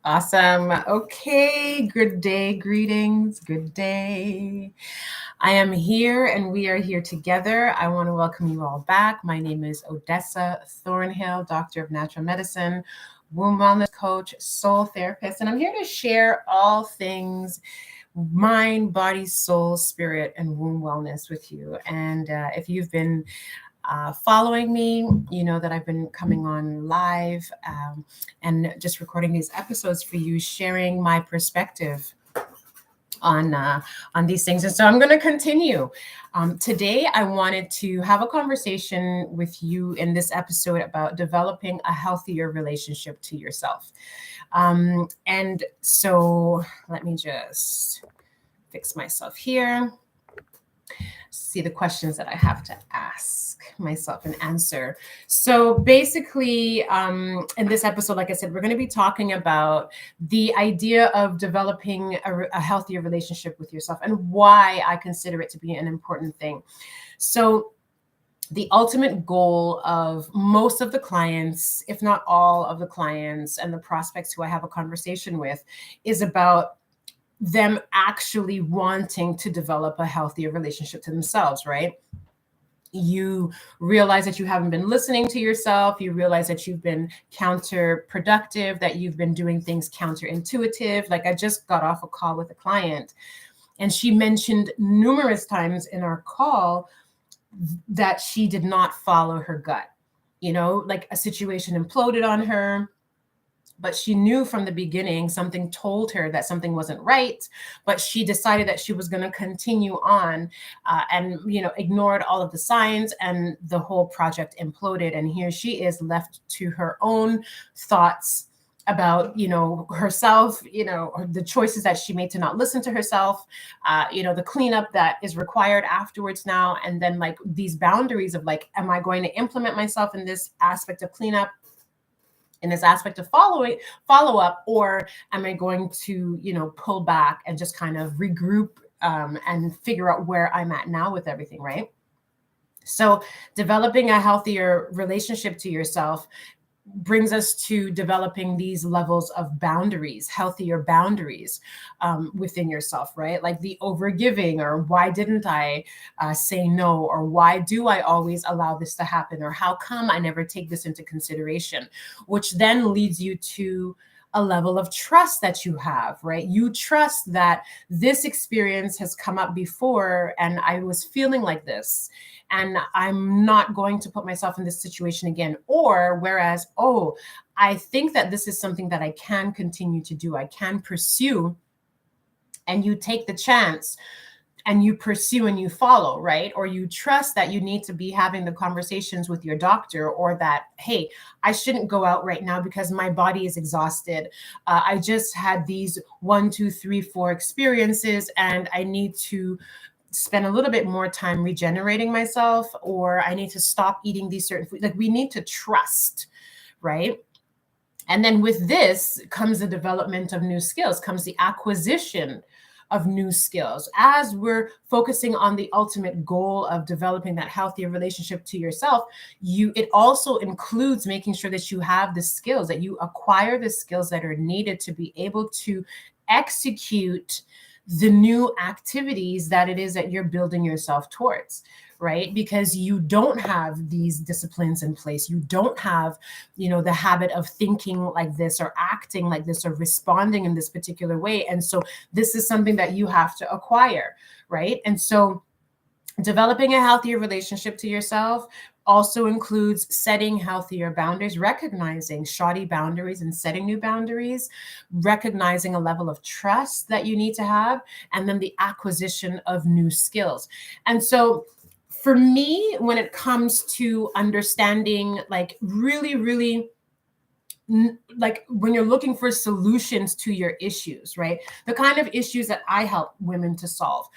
Awesome. Okay. Good day. Greetings. Good day. I am here and we are here together. I want to welcome you all back. My name is Odessa Thornhill, Doctor of Natural Medicine, womb wellness coach, soul therapist, and I'm here to share all things mind, body, soul, spirit, and womb wellness with you. And if you've been following me, you know that I've been coming on live and just recording these episodes for you, sharing my perspective on these things. And so I'm going to continue. Today, I wanted to have a conversation with you in this episode about developing a healthier relationship to yourself. And so let me just fix myself here. See the questions that I have to ask myself and answer. So basically, in this episode, like I said, we're going to be talking about the idea of developing a healthier relationship with yourself and why I consider it to be an important thing. So the ultimate goal of most of the clients, if not all of the clients and the prospects who I have a conversation with, is about them actually wanting to develop a healthier relationship to themselves, right? You realize that you haven't been listening to yourself. You realize that you've been counterproductive, that you've been doing things counterintuitive. Like I just got off a call with a client and she mentioned numerous times in our call that she did not follow her gut. You know, like a situation imploded on her, but she knew from the beginning, something told her that something wasn't right, but she decided that she was going to continue on and, ignored all of the signs, and the whole project imploded. And here she is left to her own thoughts about, herself, the choices that she made to not listen to herself, the cleanup that is required afterwards now. And then like these boundaries of like, am I going to implement myself in this aspect of cleanup, in this aspect of follow up, or am I going to, pull back and just kind of regroup and figure out where I'm at now with everything, right? So developing a healthier relationship to yourself brings us to developing these levels of boundaries, healthier boundaries within yourself, right? Like the overgiving, or why didn't I say no, or why do I always allow this to happen, or how come I never take this into consideration, which then leads you to a level of trust that you have, right? You trust that this experience has come up before and I was feeling like this, and I'm not going to put myself in this situation again. Or whereas, I think that this is something that I can continue to do, I can pursue, and you take the chance and you pursue and you follow, right? Or you trust that you need to be having the conversations with your doctor, or that, hey, I shouldn't go out right now because my body is exhausted. I just had these 1, 2, 3, 4 experiences and I need to spend a little bit more time regenerating myself, or I need to stop eating these certain foods. Like we need to trust, right? And then with this comes the development of new skills, comes the acquisition of new skills. As we're focusing on the ultimate goal of developing that healthier relationship to yourself, it also includes making sure that you have the skills, that you acquire the skills that are needed to be able to execute the new activities that it is that you're building yourself towards, right? Because you don't have these disciplines in place. You don't have, the habit of thinking like this, or acting like this, or responding in this particular way. And so this is something that you have to acquire, right? And so developing a healthier relationship to yourself also includes setting healthier boundaries, recognizing shoddy boundaries and setting new boundaries, recognizing a level of trust that you need to have, and then the acquisition of new skills. And so for me, when it comes to understanding, like really, really, like when you're looking for solutions to your issues, right? The kind of issues that I help women to solve,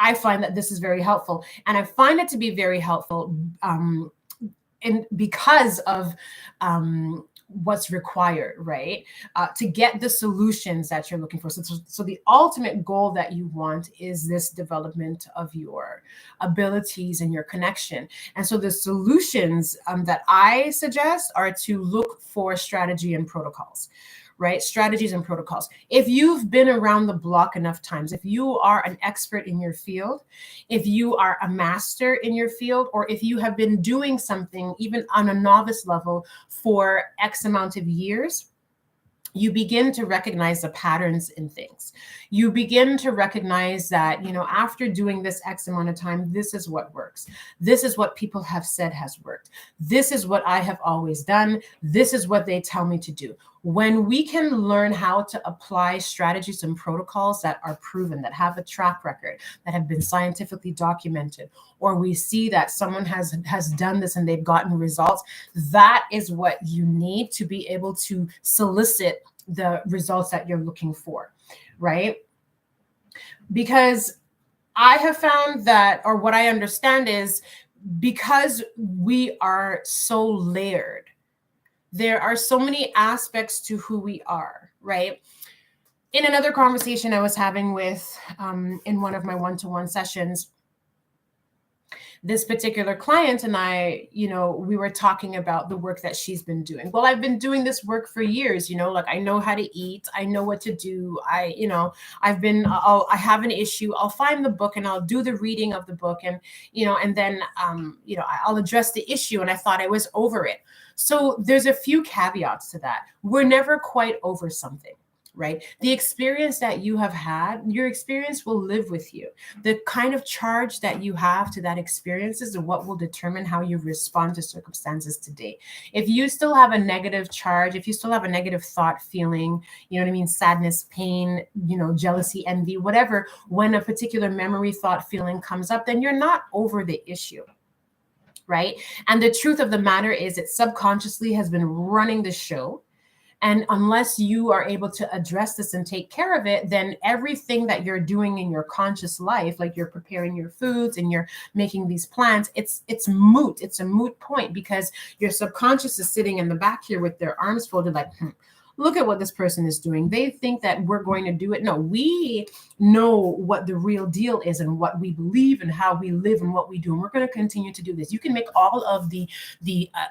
I find that this is very helpful. And I find it to be very helpful and because of what's required, right? To get the solutions that you're looking for. So the ultimate goal that you want is this development of your abilities and your connection. And so the solutions that I suggest are to look for strategy and protocols, right? Strategies and protocols. If you've been around the block enough times, if you are an expert in your field, if you are a master in your field, or if you have been doing something even on a novice level for X amount of years, you begin to recognize the patterns in things. You begin to recognize that, after doing this X amount of time, this is what works. This is what people have said has worked. This is what I have always done. This is what they tell me to do. When we can learn how to apply strategies and protocols that are proven, that have a track record, that have been scientifically documented, or we see that someone has done this and they've gotten results, that is what you need to be able to solicit the results that you're looking for, right? Because I have found that, or what I understand is, because we are so layered, there are so many aspects to who we are, right? In another conversation I was having with, in one of my one-to-one sessions, this particular client and I, we were talking about the work that she's been doing. Well, I've been doing this work for years, like I know how to eat, I know what to do. I have an issue, I'll find the book and I'll do the reading of the book, and, and then, I'll address the issue. And I thought I was over it. So there's a few caveats to that. We're never quite over something. Right? The experience that you have had, your experience will live with you. The kind of charge that you have to that experience is what will determine how you respond to circumstances today. If you still have a negative charge, if you still have a negative thought, feeling, sadness, pain, jealousy, envy, whatever, when a particular memory, thought, feeling comes up, then you're not over the issue. Right? And the truth of the matter is, it subconsciously has been running the show. And unless you are able to address this and take care of it, then everything that you're doing in your conscious life, like you're preparing your foods and you're making these plans, it's moot. It's a moot point, because your subconscious is sitting in the back here with their arms folded like, look at what this person is doing. They think that we're going to do it. No, we know what the real deal is and what we believe and how we live and what we do. And we're going to continue to do this. You can make all of the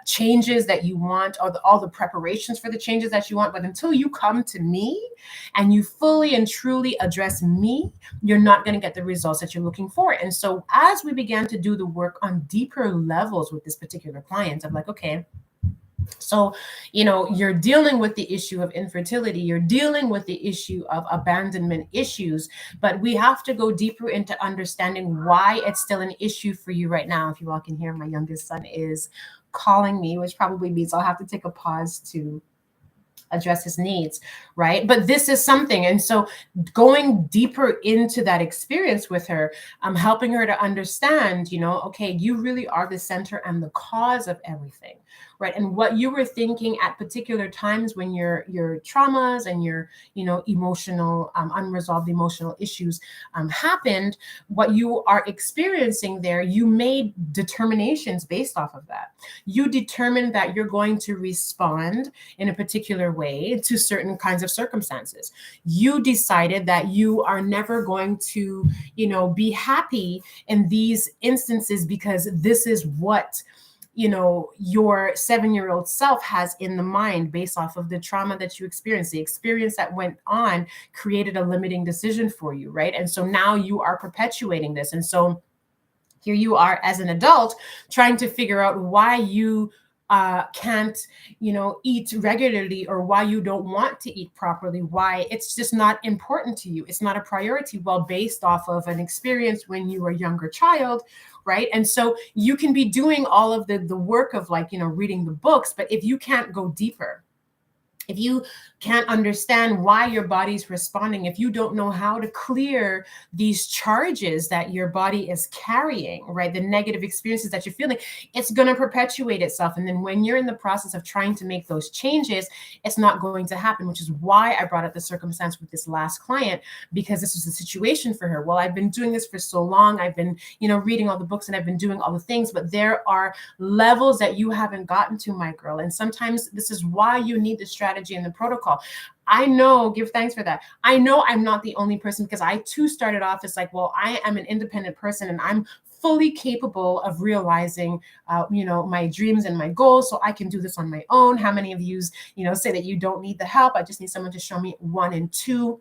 changes that you want, or all the preparations for the changes that you want. But until you come to me and you fully and truly address me, you're not going to get the results that you're looking for. And so as we began to do the work on deeper levels with this particular client, I'm like, okay, so, you're dealing with the issue of infertility, you're dealing with the issue of abandonment issues, but we have to go deeper into understanding why it's still an issue for you right now. If you all can hear, my youngest son is calling me, which probably means I'll have to take a pause to address his needs, right? But this is something. And so going deeper into that experience with her, helping her to understand, okay, you really are the center and the cause of everything, right? And what you were thinking at particular times when your traumas and your, emotional, unresolved emotional issues happened, what you are experiencing there, you made determinations based off of that. You determined that you're going to respond in a particular way to certain kinds of circumstances. You decided that you are never going to, be happy in these instances because this is what your 7-year-old self has in the mind based off of the trauma that you experienced. The experience that went on created a limiting decision for you, right? And so now you are perpetuating this. And so here you are as an adult trying to figure out why you can't, eat regularly, or why you don't want to eat properly, why it's just not important to you. It's not a priority. Well, based off of an experience when you were a younger child, right? And so you can be doing all of the work of reading the books, but if you can't go deeper, if you can't understand why your body's responding, if you don't know how to clear these charges that your body is carrying, right, the negative experiences that you're feeling, it's going to perpetuate itself. And then when you're in the process of trying to make those changes, it's not going to happen, which is why I brought up the circumstance with this last client, because this was the situation for her. Well, I've been doing this for so long. I've been, reading all the books and I've been doing all the things, but there are levels that you haven't gotten to, my girl. And sometimes this is why you need the strategy and the protocol. I know, give thanks for that. I know I'm not the only person, because I too started off as like, well, I am an independent person and I'm fully capable of realizing, my dreams and my goals, so I can do this on my own. How many of you, say that you don't need the help? I just need someone to show me 1 and 2.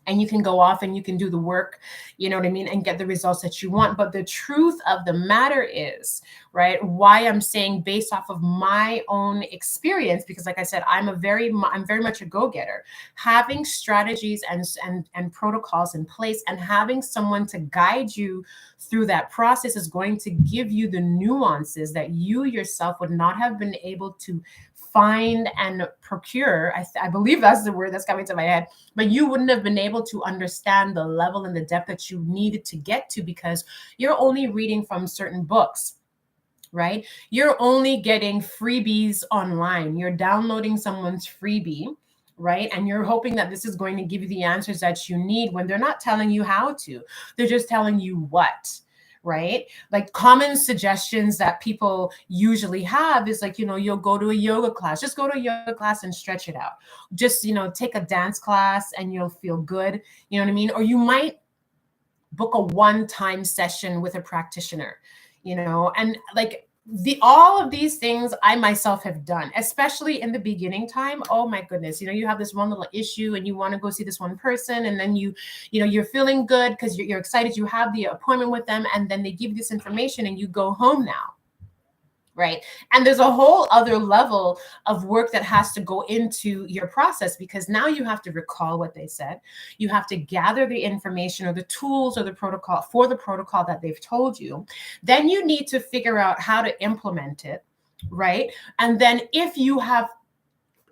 And you can go off and you can do the work, you know what I mean, and get the results that you want. But the truth of the matter is, right, why I'm saying based off of my own experience, because like I said, I'm very much a go-getter. Having strategies and protocols in place and having someone to guide you through that process is going to give you the nuances that you yourself would not have been able to find and procure. I believe that's the word that's coming to my head, but you wouldn't have been able to understand the level and the depth that you needed to get to, because you're only reading from certain books, right? You're only getting freebies online. You're downloading someone's freebie, right? And you're hoping that this is going to give you the answers that you need, when they're not telling you how to. They're just telling you what. Right? Like common suggestions that people usually have is like, you'll go to a yoga class, just go to a yoga class and stretch it out. Just, take a dance class and you'll feel good. You know what I mean? Or you might book a one-time session with a practitioner, and like all of these things I myself have done, especially in the beginning time. Oh my goodness. You have this one little issue and you want to go see this one person, and then you're feeling good because you're excited. You have the appointment with them, and then they give you this information and you go home now. Right. And there's a whole other level of work that has to go into your process, because now you have to recall what they said. You have to gather the information or the tools or the protocol that they've told you. Then you need to figure out how to implement it. Right. And then if you have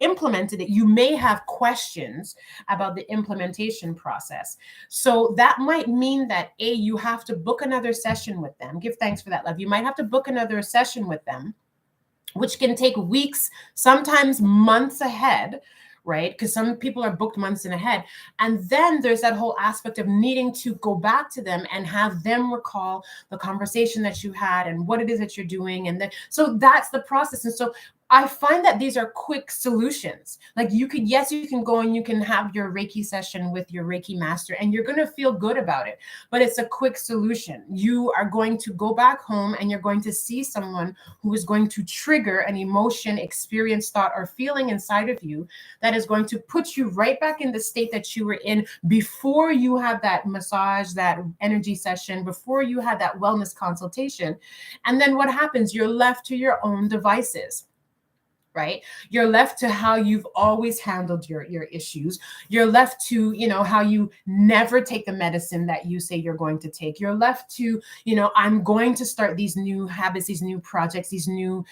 implemented it, you may have questions about the implementation process. So that might mean that you have to book another session with them. Give thanks for that, love. You might have to book another session with them, which can take weeks, sometimes months ahead, right? Because some people are booked months in ahead. And then there's that whole aspect of needing to go back to them and have them recall the conversation that you had and what it is that you're doing. And then, so that's the process. And so I find that these are quick solutions. Like you can go and you can have your Reiki session with your Reiki master and you're going to feel good about it, but it's a quick solution. You are going to go back home and you're going to see someone who is going to trigger an emotion, experience, thought, or feeling inside of you that is going to put you right back in the state that you were in before you had that massage, that energy session, before you had that wellness consultation. And then what happens? You're left to your own devices. Right? You're left to how you've always handled your issues. You're left to, how you never take the medicine that you say you're going to take. You're left to, I'm going to start these new habits, these new projects, these new,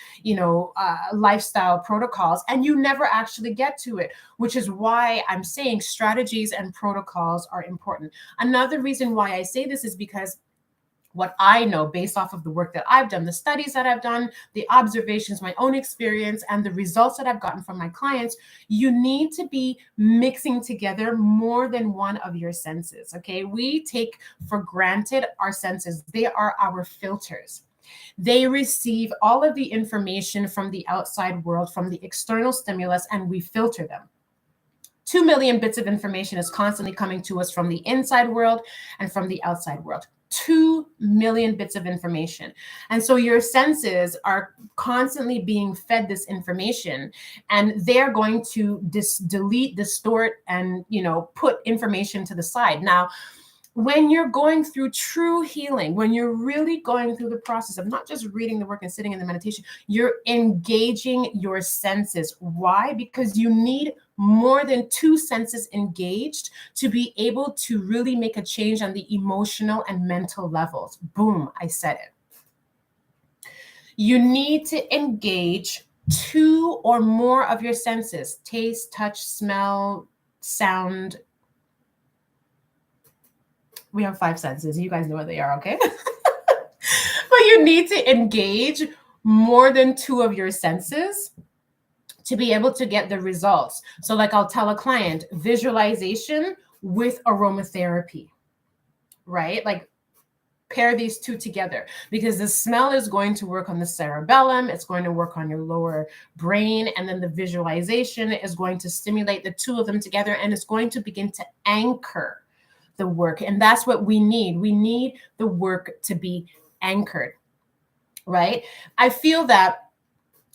lifestyle protocols, and you never actually get to it, which is why I'm saying strategies and protocols are important. Another reason why I say this is because what I know based off of the work that I've done, the studies that I've done, the observations, my own experience, and the results that I've gotten from my clients, you need to be mixing together more than one of your senses, okay? We take for granted our senses. They are our filters. They receive all of the information from the outside world, from the external stimulus, and we filter them. 2 million bits of information is constantly coming to us from the inside world and from the outside world. 2 million bits of information. And so your senses are constantly being fed this information, and they're going to delete, distort, and, put information to the side. Now, when you're going through true healing, when you're really going through the process of not just reading the work and sitting in the meditation, you're engaging your senses. Why? Because you need more than 2 senses engaged to be able to really make a change on the emotional and mental levels. Boom, I said it. You need to engage 2 or more of your senses: taste, touch, smell, sound. We have 5 senses. You guys know what they are, okay? But you need to engage more than 2 of your senses to be able to get the results. So like I'll tell a client, visualization with aromatherapy, right? Like pair these 2 together, because the smell is going to work on the cerebellum, it's going to work on your lower brain, and then the visualization is going to stimulate the 2 of them together, and it's going to begin to anchor the work. And that's what we need. We need the work to be anchored, right? I feel that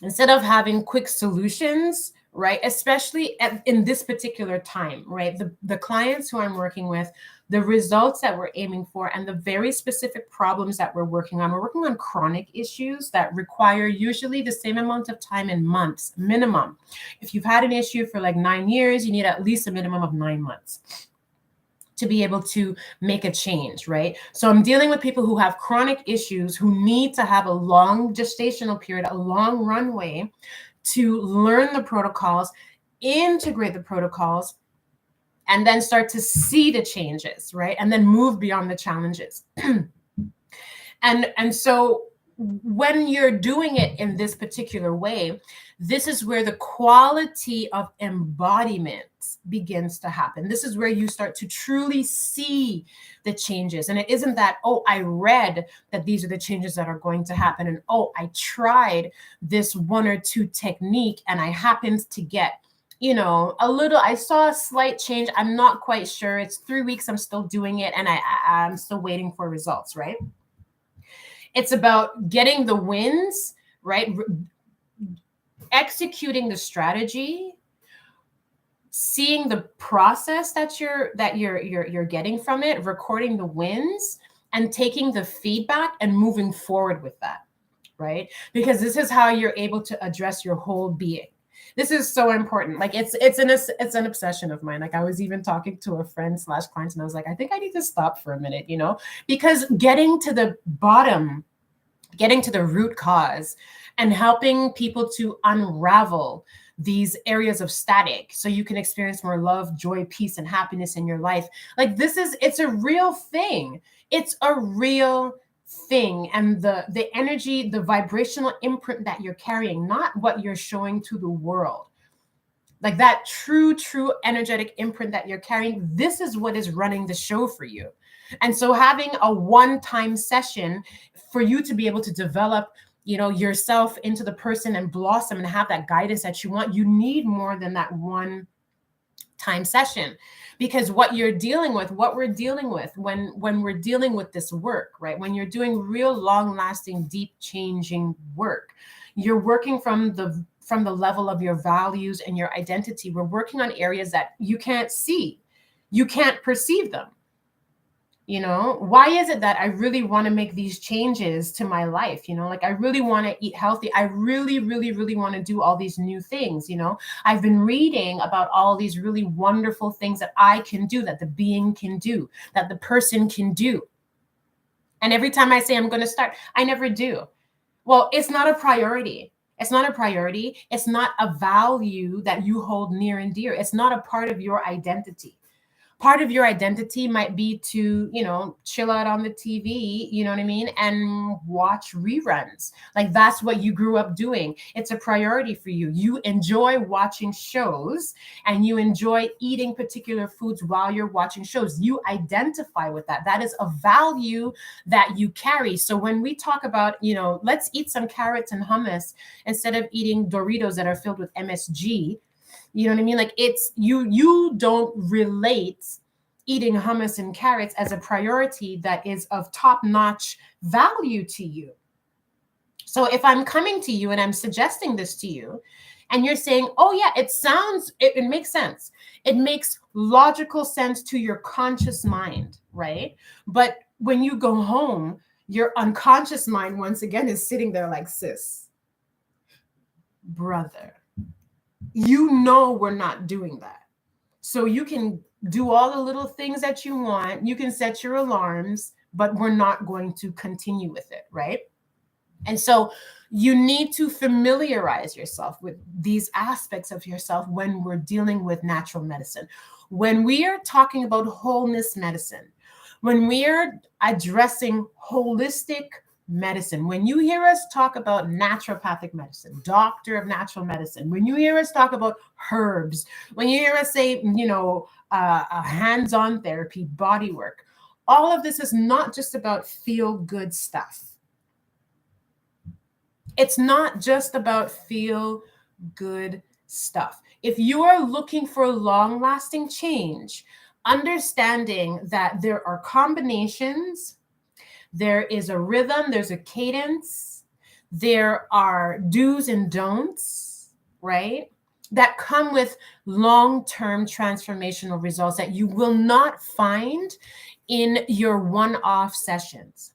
instead of having quick solutions, right, especially in this particular time, right, the clients who I'm working with, the results that we're aiming for, and the very specific problems that we're working on chronic issues that require usually the same amount of time in months minimum. If you've had an issue for like 9 years, you need at least a minimum of 9 months to be able to make a change, right? So I'm dealing with people who have chronic issues, who need to have a long gestational period, a long runway to learn the protocols, integrate the protocols, and then start to see the changes, right? And then move beyond the challenges. And so when you're doing it in this particular way, this is where the quality of embodiment begins to happen. This is where you start to truly see the changes. And it isn't that, oh, I read that these are the changes that are going to happen. And oh, I tried this 1 or 2 technique and I happened to get, I saw a slight change. I'm not quite sure. It's 3 weeks. I'm still doing it. And I'm still waiting for results, right? It's about getting the wins, right? Executing the strategy, seeing the process that you're getting from it, recording the wins, and taking the feedback and moving forward with that, right? Because this is how you're able to address your whole being. This is so important. Like it's an obsession of mine. Like I was even talking to a friend / client, and I was like, I think I need to stop for a minute, because getting to the bottom, getting to the root cause, and helping people to unravel these areas of static so you can experience more love, joy, peace, and happiness in your life. Like it's a real thing. It's a real thing. And the energy, the vibrational imprint that you're carrying, not what you're showing to the world, like that true energetic imprint that you're carrying, this is what is running the show for you. And so having a one-time session for you to be able to develop, yourself into the person and blossom and have that guidance that you want, you need more than that one-time session. Because what we're dealing with when we're dealing with this work, right? When you're doing real long-lasting, deep changing work, you're working from the level of your values and your identity. We're working on areas that you can't see. You can't perceive them. Why is it that I really want to make these changes to my life? Like I really want to eat healthy. I really, really, really want to do all these new things. I've been reading about all these really wonderful things that I can do, that the being can do, that the person can do. And every time I say I'm going to start, I never do. Well, it's not a priority. It's not a priority. It's not a value that you hold near and dear. It's not a part of your identity. Part of your identity might be to, chill out on the TV, you know what I mean? And watch reruns. Like that's what you grew up doing. It's a priority for you. You enjoy watching shows and you enjoy eating particular foods while you're watching shows. You identify with that. That is a value that you carry. So when we talk about, let's eat some carrots and hummus instead of eating Doritos that are filled with MSG, you know what I mean? Like it's you don't relate eating hummus and carrots as a priority that is of top-notch value to you. So if I'm coming to you and I'm suggesting this to you and you're saying, oh yeah, it makes sense. It makes logical sense to your conscious mind, right? But when you go home, your unconscious mind once again is sitting there like, sis, brother, we're not doing that. So you can do all the little things that you want. You can set your alarms, but we're not going to continue with it, right? And so you need to familiarize yourself with these aspects of yourself when we're dealing with natural medicine. When we are talking about wholeness medicine, when we are addressing holistic medicine, when you hear us talk about naturopathic medicine, doctor of natural medicine, when you hear us talk about herbs, when you hear us say, hands-on therapy, body work, all of this is not just about feel-good stuff. It's not just about feel-good stuff. If you are looking for long-lasting change, understanding that there are combinations There is a rhythm, there's a cadence, there are do's and don'ts, right? That come with long-term transformational results that you will not find in your one-off sessions.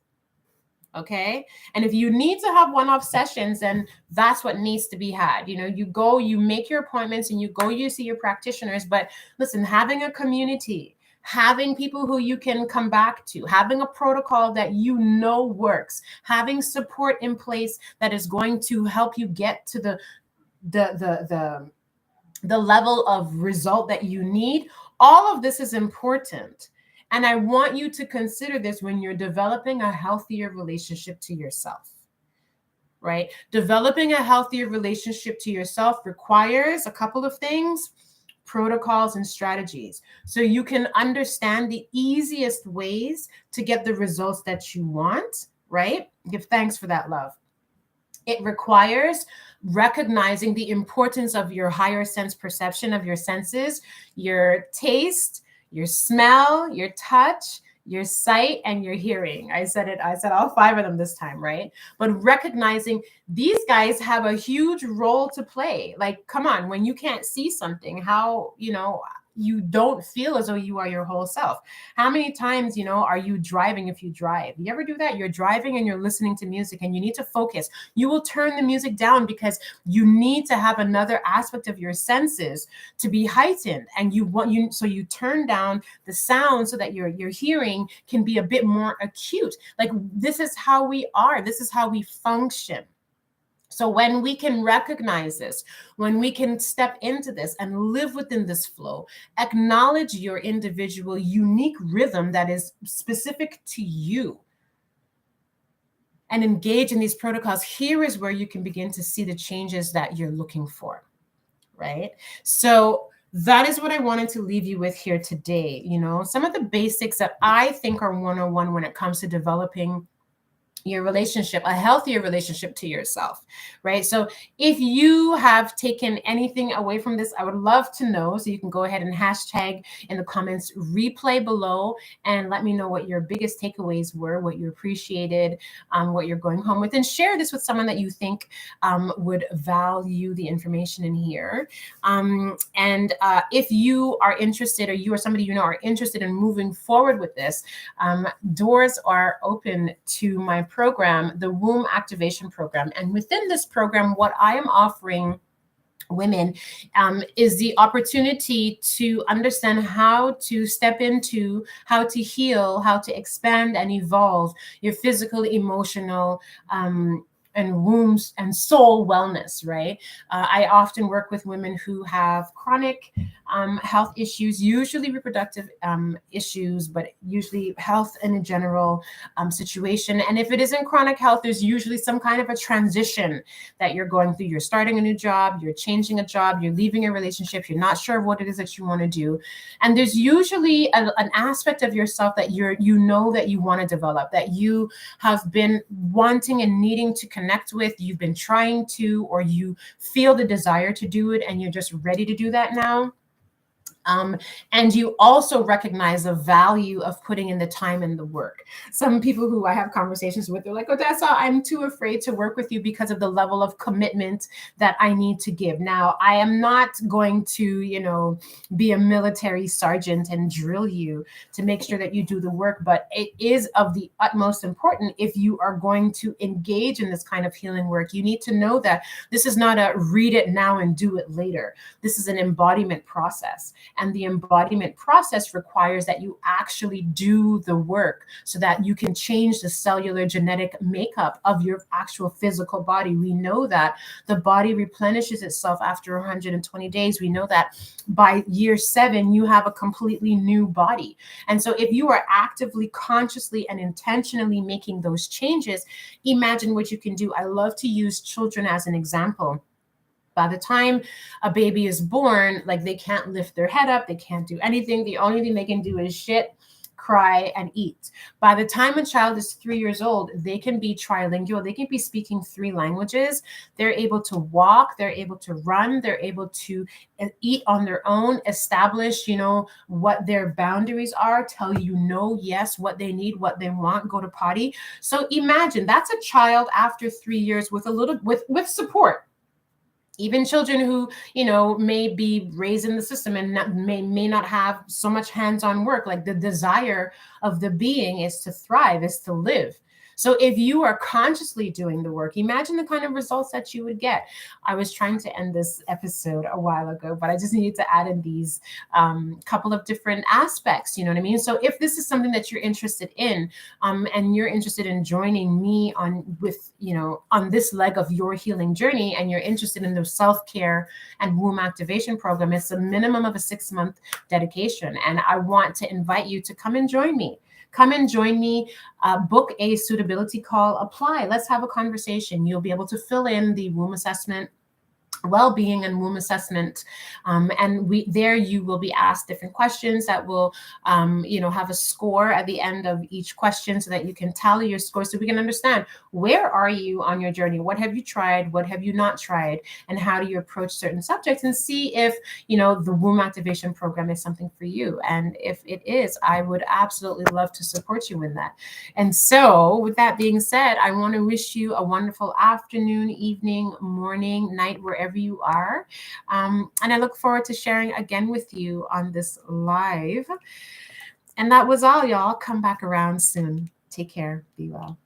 Okay. And if you need to have one-off sessions, then that's what needs to be had. You go, you make your appointments and you go, you see your practitioners. But listen, having a community, having people who you can come back to, having a protocol that works, having support in place that is going to help you get to the level of result that you need. All of this is important. And I want you to consider this when you're developing a healthier relationship to yourself, right? Developing a healthier relationship to yourself requires a couple of things: protocols and strategies, so you can understand the easiest ways to get the results that you want, right? Give thanks for that, love. It requires recognizing the importance of your higher sense perception of your senses, your taste, your smell, your touch, your sight, and your hearing. I said all 5 of them this time, right? But recognizing these guys have a huge role to play. Like, come on, when you can't see something, how, you don't feel as though you are your whole self. How many times, are you driving? If you drive, you ever do that? You're driving and you're listening to music and you need to focus. You will turn the music down because you need to have another aspect of your senses to be heightened. And so you turn down the sound so that your hearing can be a bit more acute. Like, this is how we are. This is how we function. So when we can recognize this, when we can step into this and live within this flow, acknowledge your individual unique rhythm that is specific to you, and engage in these protocols, here is where you can begin to see the changes that you're looking for, right? So that is what I wanted to leave you with here today. Some of the basics that I think are 101 when it comes to developing your relationship, a healthier relationship to yourself, right? So if you have taken anything away from this, I would love to know. So you can go ahead and hashtag in the comments replay below and let me know what your biggest takeaways were, what you appreciated, what you're going home with, and share this with someone that you think would value the information in here. If you are interested, or you or somebody are interested in moving forward with this, doors are open to my program, the Womb Activation Program. And within this program, what I am offering women is the opportunity to understand how to step into, how to heal, how to expand and evolve your physical, emotional, and wombs and soul wellness, right? I often work with women who have chronic health issues, usually reproductive issues, but usually health in a general situation. And if it isn't chronic health, there's usually some kind of a transition that you're going through. You're starting a new job, you're changing a job, you're leaving a relationship, you're not sure what it is that you want to do. And there's usually an aspect of yourself that that you want to develop, that you have been wanting and needing to connect with, you've been trying to, or you feel the desire to do it and you're just ready to do that now. And you also recognize the value of putting in the time and the work. Some people who I have conversations with, they're like, Odessa, I'm too afraid to work with you because of the level of commitment that I need to give. Now, I am not going to, be a military sergeant and drill you to make sure that you do the work, but it is of the utmost importance if you are going to engage in this kind of healing work. You need to know that this is not a read it now and do it later. This is an embodiment process. And the embodiment process requires that you actually do the work so that you can change the cellular genetic makeup of your actual physical body. We know that the body replenishes itself after 120 days. We know that by year 7, you have a completely new body. And so if you are actively, consciously, and intentionally making those changes, imagine what you can do. I love to use children as an example. By the time a baby is born, like, they can't lift their head up, they can't do anything. The only thing they can do is shit, cry, and eat. By the time a child is 3 years old, they can be trilingual. They can be speaking 3 languages. They're able to walk, they're able to run, they're able to eat on their own, establish, what their boundaries are, tell no, yes, what they need, what they want, go to potty. So imagine that's a child after 3 years with a little with support. Even children who may be raised in the system and may not have so much hands-on work, like the desire of the being is to thrive, is to live. So if you are consciously doing the work, imagine the kind of results that you would get. I was trying to end this episode a while ago, but I just needed to add in these couple of different aspects, you know what I mean? So if this is something that you're interested in, and you're interested in joining me on this leg of your healing journey, and you're interested in the self-care and womb activation program, it's a minimum of a 6-month dedication. And I want to invite you to come and join me. Come and join me, book a suitability call, apply. Let's have a conversation. You'll be able to fill in the womb assessment, well-being and womb assessment, and you will be asked different questions that will have a score at the end of each question, so that you can tally your score, so we can understand where are you on your journey, what have you tried, what have you not tried, and how do you approach certain subjects, and see if the womb activation program is something for you. And if it is, I would absolutely love to support you in that. And so with that being said, I want to wish you a wonderful afternoon, evening, morning, night, wherever you are. And I look forward to sharing again with you on this live. And that was all, y'all. Come back around soon. Take care. Be well.